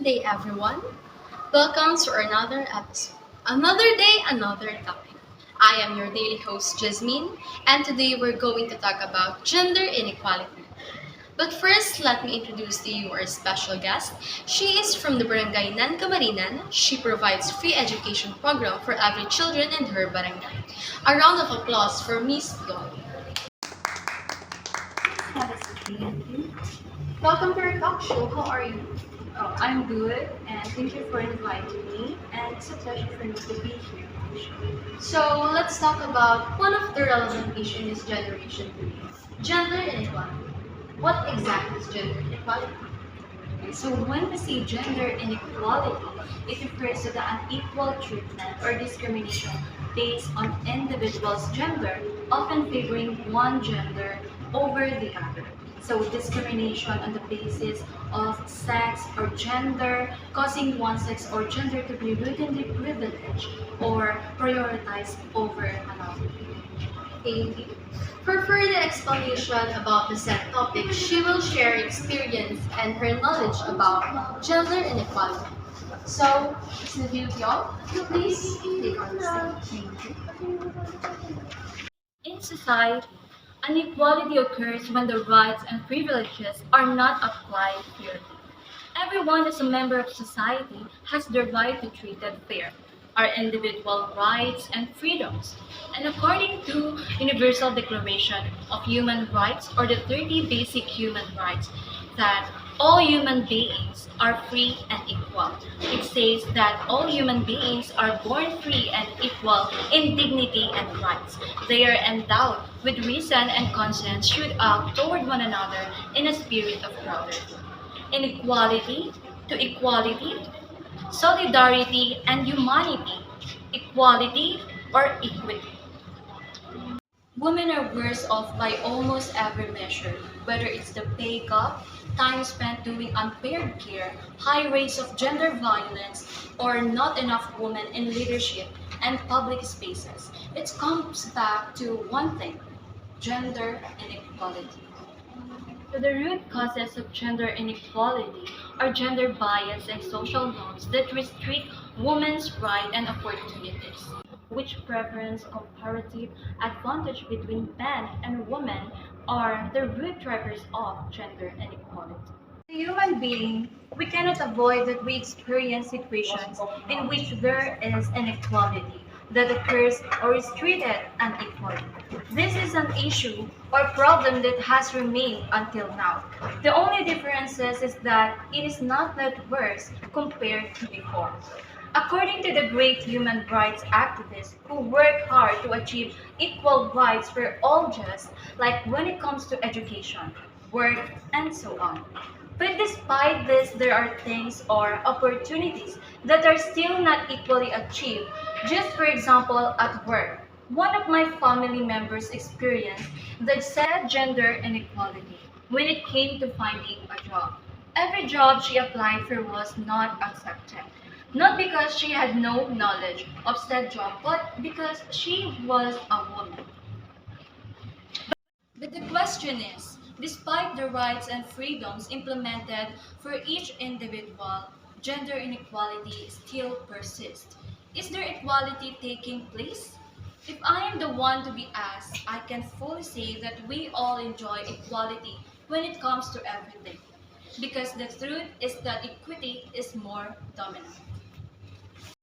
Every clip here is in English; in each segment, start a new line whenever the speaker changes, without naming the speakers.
Good day, everyone. Welcome to another episode. Another day, another topic. I am your daily host, Jhezmine, and today we're going to talk about gender inequality. But first, let me introduce to you our special guest. She is from the barangay Nan Camarinan. She provides free education program for every children in her barangay. A round of applause for Miss Piol.
Have a seat, thank you.
Welcome to our talk show. How are you?
Oh, I'm good, and thank you for inviting me. And it's a pleasure for me to be here.
So let's talk about one of the relevant issues in this generation today, gender inequality. What exactly is gender inequality?
Okay, so when we say gender inequality, it refers to the unequal treatment or discrimination based on individuals' gender, often favoring one gender over the other. So discrimination on the basis of sex or gender, causing one sex or gender to be routinely privileged or prioritized over another.
Thank you. For further explanation about the said topic, she will share experience and her knowledge about gender inequality. So, Ms. Piol, please take on the stage.
Thank you. In society, inequality occurs when the rights and privileges are not applied fairly. Everyone as a member of society has the right to be treated fair, our individual rights and freedoms. And according to Universal Declaration of Human Rights or the 30 Basic Human Rights, that all human beings are free and equal. It says that all human beings are born free and equal in dignity and rights. They are endowed with reason and conscience should act toward one another in a spirit of brotherhood. Inequality to equality, solidarity and humanity, equality or equity. Women are worse off by almost every measure, whether it's the pay gap, time spent doing unpaired care, high rates of gender violence, or not enough women in leadership and public spaces. It comes back to one thing, gender inequality. So the root causes of gender inequality are gender bias and social norms that restrict women's rights and opportunities, which preference comparative advantage between men and women are the root drivers of gender inequality. As a human being, we cannot avoid that we experience situations in which there is inequality that occurs or is treated unequally. This is an issue or problem that has remained until now. The only difference is that it is not that worse compared to before. According to the great human rights activists who work hard to achieve equal rights for all just like when it comes to education, work, and so on. But despite this, there are things or opportunities that are still not equally achieved. Just for example, at work, one of my family members experienced the said gender inequality when it came to finding a job. Every job she applied for was not accepted. Not because she had no knowledge of said job, but because she was a woman. But the question is, despite the rights and freedoms implemented for each individual, gender inequality still persists. Is there equality taking place? If I am the one to be asked, I can fully say that we all enjoy equality when it comes to everything. Because the truth is that equity is more dominant.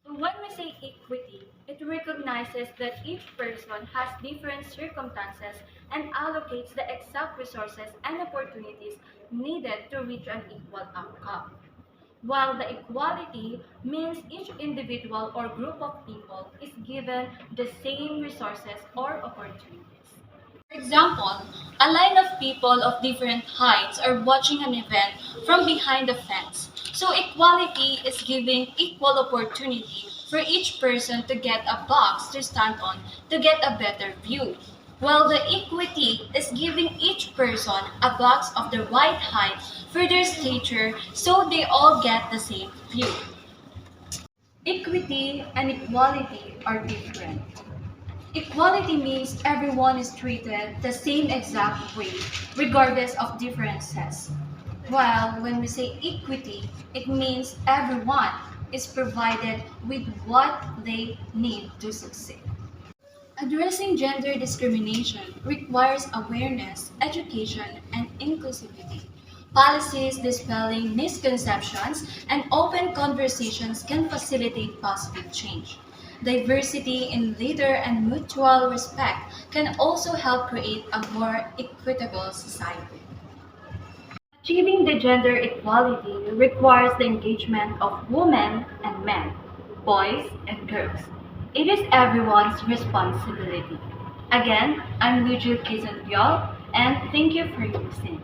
So when we say equity, it recognizes that each person has different circumstances and allocates the exact resources and opportunities needed to reach an equal outcome. While the equality means each individual or group of people is given the same resources or opportunities. For example, a line of people of different heights are watching an event from behind the fence. So equality is giving equal opportunity for each person to get a box to stand on to get a better view. While the equity is giving each person a box of the right height for their stature so they all get the same view. Equity and equality are different. Equality means everyone is treated the same exact way, regardless of differences. While when we say equity, it means everyone is provided with what they need to succeed. Addressing gender discrimination requires awareness, education, and inclusivity. Policies dispelling misconceptions and open conversations can facilitate positive change. Diversity in leader and mutual respect can also help create a more equitable society. Achieving the gender equality requires the engagement of women and men, boys and girls. It is everyone's responsibility. Again, I'm Lujille and Piol, and thank you for listening.